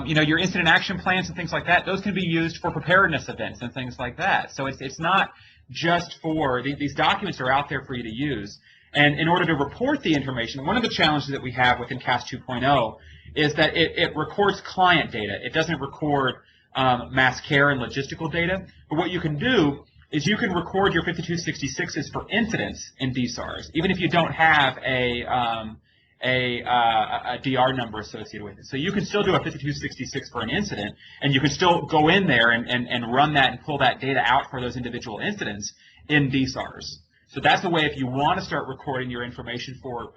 Your incident action plans and things like that, those can be used for preparedness events and things like that. So it's not just for, these documents are out there for you to use. And in order to report the information, one of the challenges that we have within CAS 2.0 is that it records client data. It doesn't record mass care and logistical data. But what you can do is you can record your 5266s for incidents in DSARS, even if you don't have a DR number associated with it. So you can still do a 5266 for an incident, and you can still go in there and run that and pull that data out for those individual incidents in DSARS. So that's the way, if you want to start recording your information for,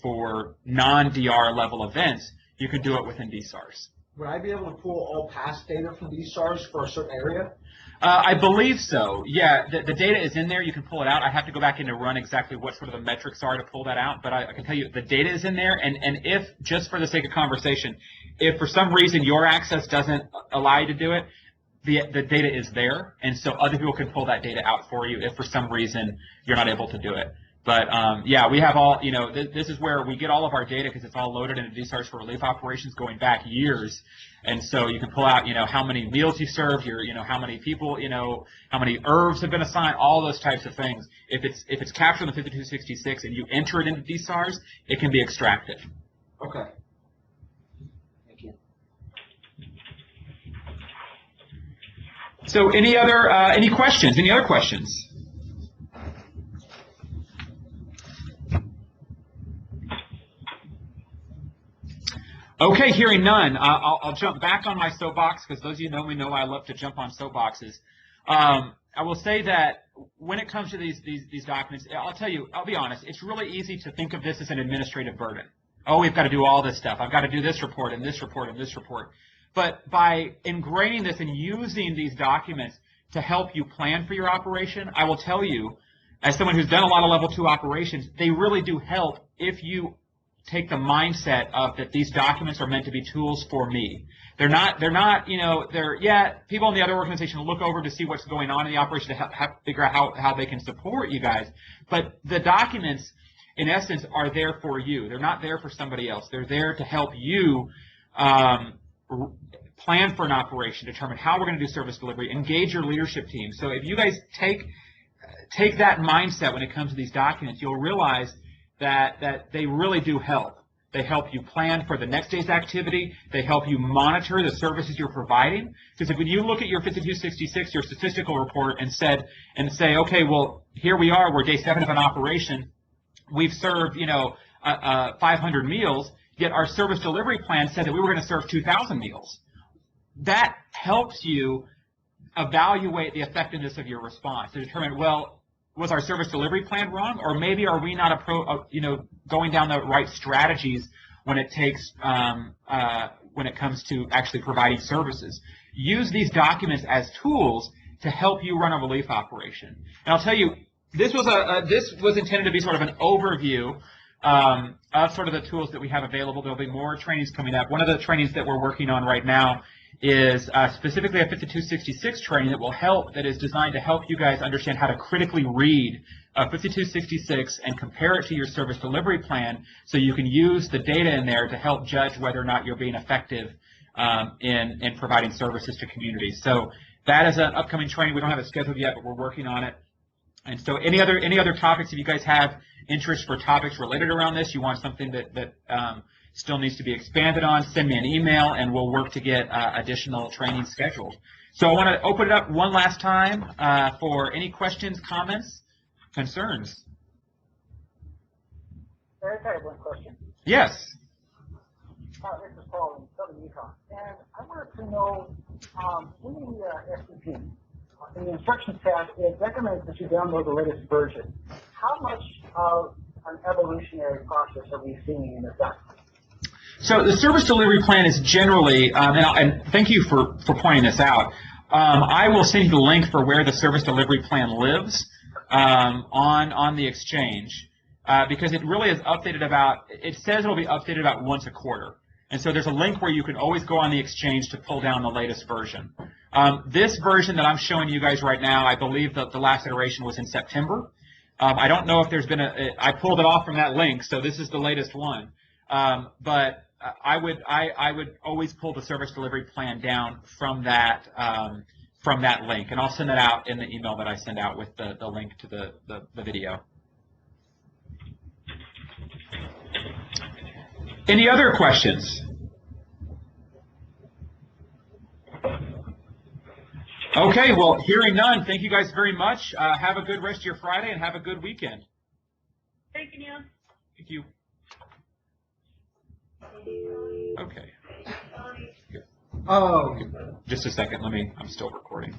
for non-DR level events, you can do it within DSARS. Would I be able to pull all past data from DSARS for a certain area? I believe so. Yeah, the data is in there. You can pull it out. I have to go back in and run exactly what sort of the metrics are to pull that out. But I can tell you the data is in there. And if, just for the sake of conversation, if for some reason your access doesn't allow you to do it, the data is there. And so other people can pull that data out for you if for some reason you're not able to do it. But yeah, we have all, this is where we get all of our data because it's all loaded into DSARS for relief operations going back years. And so you can pull out, how many meals you served, how many people, how many herbs have been assigned, all those types of things. If it's captured in the 5266 and you enter it into DSARS, it can be extracted. Okay. Thank you. So any questions? Any other questions? Okay, hearing none, I'll jump back on my soapbox because those of you who know me know I love to jump on soapboxes. I will say that when it comes to these documents, I'll be honest, it's really easy to think of this as an administrative burden. Oh, we've got to do all this stuff. I've got to do this report and this report and this report. But by ingraining this and using these documents to help you plan for your operation, I will tell you, as someone who's done a lot of level 2 operations, they really do help if you take the mindset of that these documents are meant to be tools for me. They're not, people in the other organization will look over to see what's going on in the operation to help figure out how they can support you guys. But the documents, in essence, are there for you. They're not there for somebody else. They're there to help you plan for an operation, determine how we're going to do service delivery, engage your leadership team. So if you guys take that mindset when it comes to these documents, you'll realize that they really do help. They help you plan for the next day's activity. They help you monitor the services you're providing. Because if when you look at your 5266, your statistical report, and say, okay, well, here we are, we're day 7 of an operation. We've served, 500 meals, yet our service delivery plan said that we were going to serve 2,000 meals. That helps you evaluate the effectiveness of your response to determine, well, was our service delivery plan wrong, or maybe are we not going down the right strategies when it comes to actually providing services? use these documents as tools to help you run a relief operation. And I'll tell you, this was intended to be sort of an overview of sort of the tools that we have available. There'll be more trainings coming up. One of the trainings that we're working on right now is specifically a 5266 training that is designed to help you guys understand how to critically read 5266 and compare it to your service delivery plan, so you can use the data in there to help judge whether or not you're being effective in providing services to communities. So that is an upcoming training. We don't have it scheduled yet, but we're working on it. And so any other topics, if you guys have interest for topics related around this, you want something that still needs to be expanded on, send me an email, and we'll work to get additional training scheduled. So I want to open it up one last time for any questions, comments, concerns. Eric, I have one question. Yes. This is Paul in Southern Utah. And I wanted to know, in the SCP, in the instruction set, it recommends that you download the latest version. How much of an evolutionary process are we seeing in this document? So the service delivery plan is generally, and thank you for pointing this out, I will send you the link for where the service delivery plan lives on the exchange, because it really is updated it says it will be updated about once a quarter. And so there's a link where you can always go on the exchange to pull down the latest version. This version that I'm showing you guys right now, I believe that the last iteration was in September. I don't know if there's been I pulled it off from that link, so this is the latest one. But I would always pull the service delivery plan down from that link, and I'll send that out in the email that I send out with the link to the video. Any other questions? Okay, well, hearing none, thank you guys very much. Have a good rest of your Friday and have a good weekend. Thank you, Neil. Thank you. Okay. Oh. Just a second. I'm still recording.